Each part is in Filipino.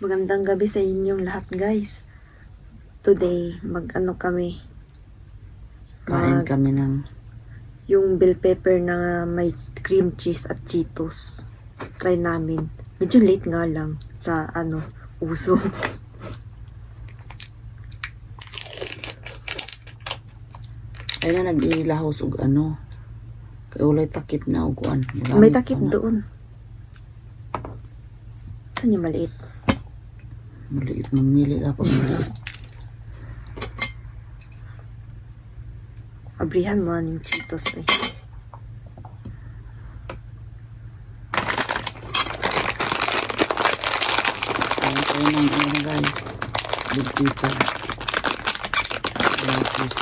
Magandang gabi sa inyong lahat, guys. Today, mag-ano kami. Kain kami ng Yung bell pepper na may cream cheese at Cheetos. Try namin. Medyo late nga lang sa uso. ay na nag-ilahos og kay ulay takip na og kuan. May takip doon. Saan yung maliit? Maliit ng mili kapag Abrihan mo ng Cheetos eh. kain tayo ng guys. Big pizza. Cheese.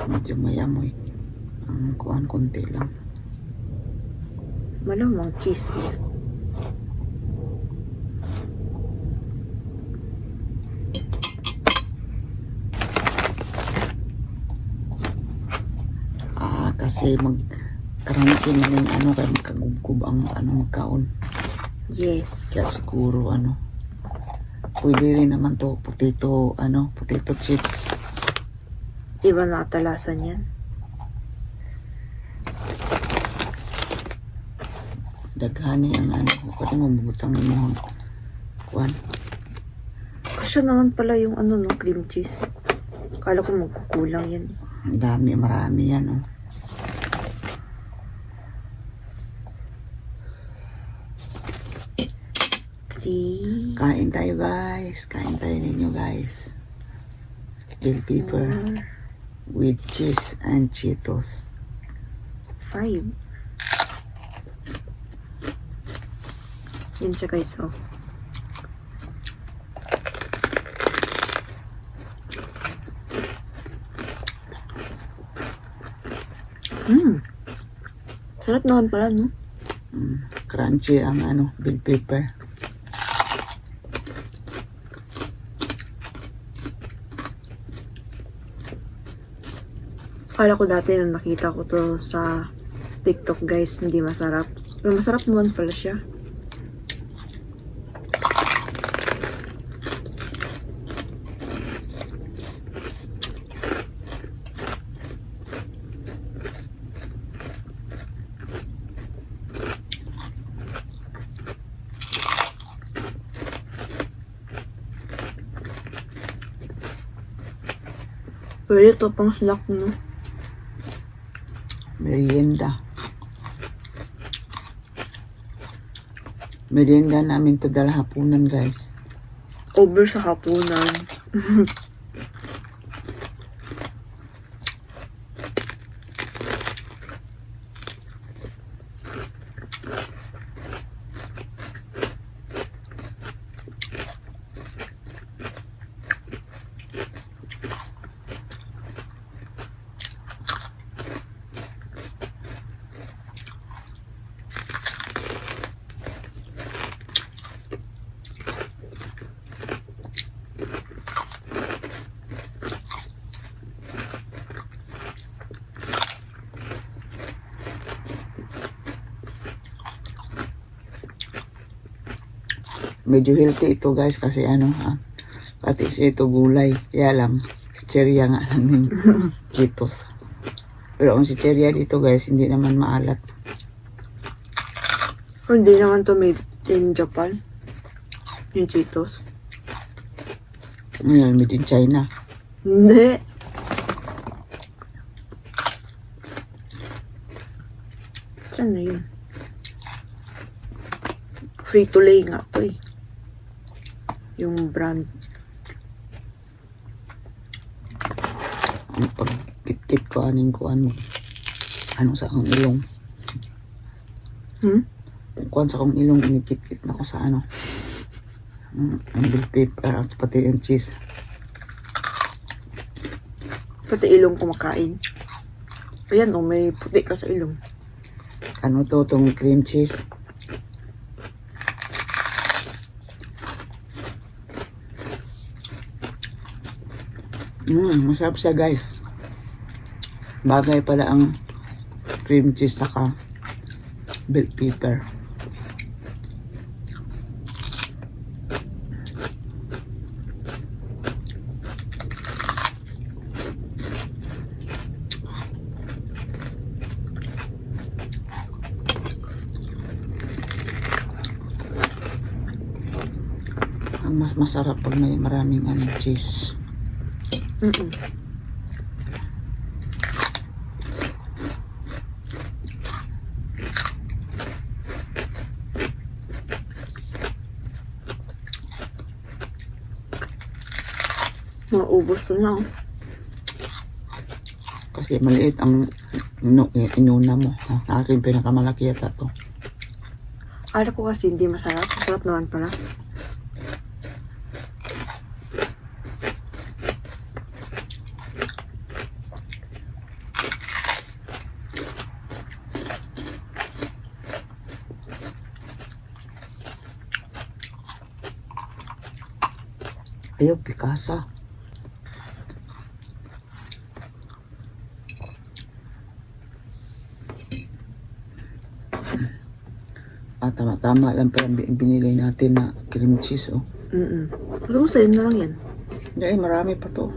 Medyo mayamoy. Ang kuan konti lang. Malamang cheese eh. Kasi mag-crunchy man yung kaya magkagubgob ang kaon. Yes. Kaya siguro pwede rin naman to potato chips. Iba na atalasan yan. Daghani ang pwede mo butang mo kuan. Kasya naman pala yung cream cheese. Akala ko magkukulang yan eh. Ang dami, marami yan Kain tayo guys. Kain tayo ninyo guys. Bell pepper with cheese and Cheetos. 5. Yan siya guys, oh. Sarap naman pala, no? Crunchy ang bell pepper. Akala ko dati nung nakita ko to sa TikTok guys, hindi masarap. Pero masarap naman pala siya. Pwede to pang snack, no? Merienda. Merienda namin to dala hapunan guys. Over sa hapunan. Medyo healthy ito guys kasi pati ito gulay. Kaya lang, chicherya nga lang yung Cheetos. Pero ang chicherya dito guys, hindi naman maalat. Hindi naman to made in Japan. Yung Cheetos. Ngayon, made in China. Hindi. Saan na yun? Free to lay nga to eh. Yung brand. Ang pagkit-kit ko mo. Sa akong ilong. Kuan sa akong ilong, inikit-kit na ko sa ang bell pepper at pati yung cheese. Pati ilong kumakain. Ayan may puti ka sa ilong. Tong cream cheese. Masarap siya guys. Bagay pala ang cream cheese saka bell pepper. Ang mas masarap pag may maraming cheese. Mm-mm. Maubos ko na. Kasi maliit ang inuna mo. Aking pinakamalaki yata to. Ara ko kasi hindi masarap. Masarap naman pala. Ayaw, pikasa. Tama-tama lang pala binili natin na cream cheese, oh. Gusto mo sa'yo na lang yan. Hindi, marami pa to.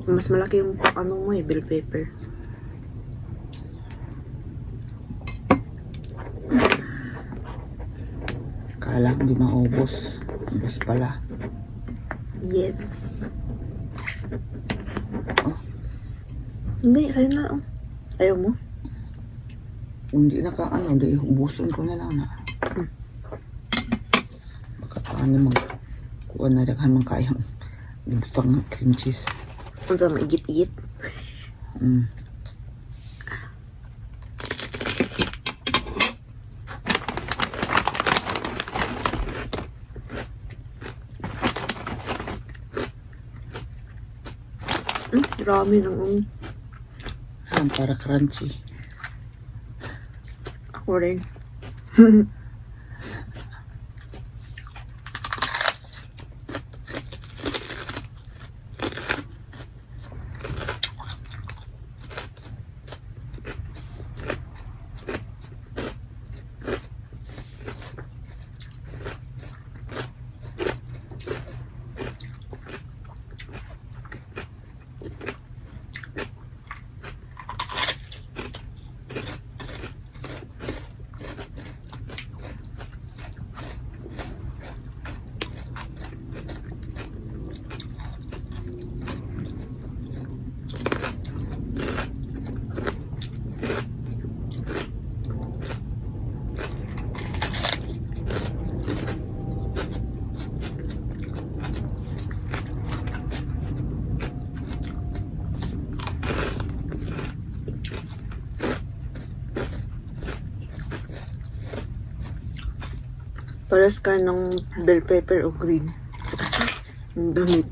Mas malaki yung mo bell pepper. Kala hindi maubos. Ubos pala. Yes. Oh. Hindi, sa'yo na. Ayaw mo? Hindi di ubuson ko na lang na. Baka paano kuha na daghan man kayang ibutang ng cream cheese. Kung saan maigit-igit. Rami ng Para crunchy. Ako rin. Paras ka ng bell pepper o green. Ang damit.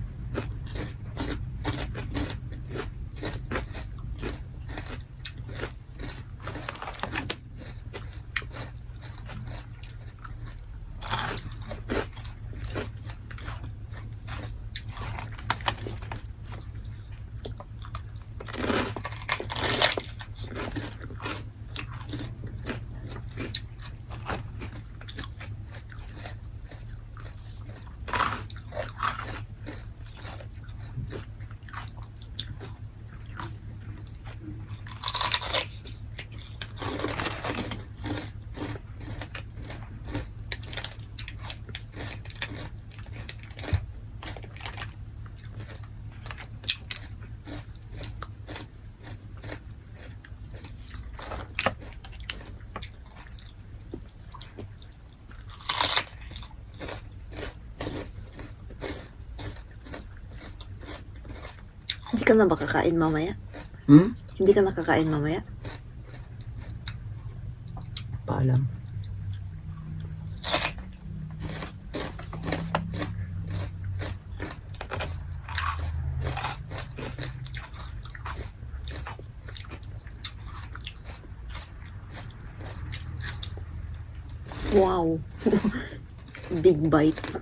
Hindi ka na ba kakain mamaya? Hindi ka na kakain mamaya? Paalam. Wow. Big bite.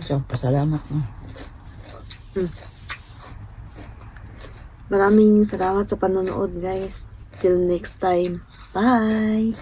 So, pasalamat mo. Maraming salamat sa panonood guys. Till next time. Bye!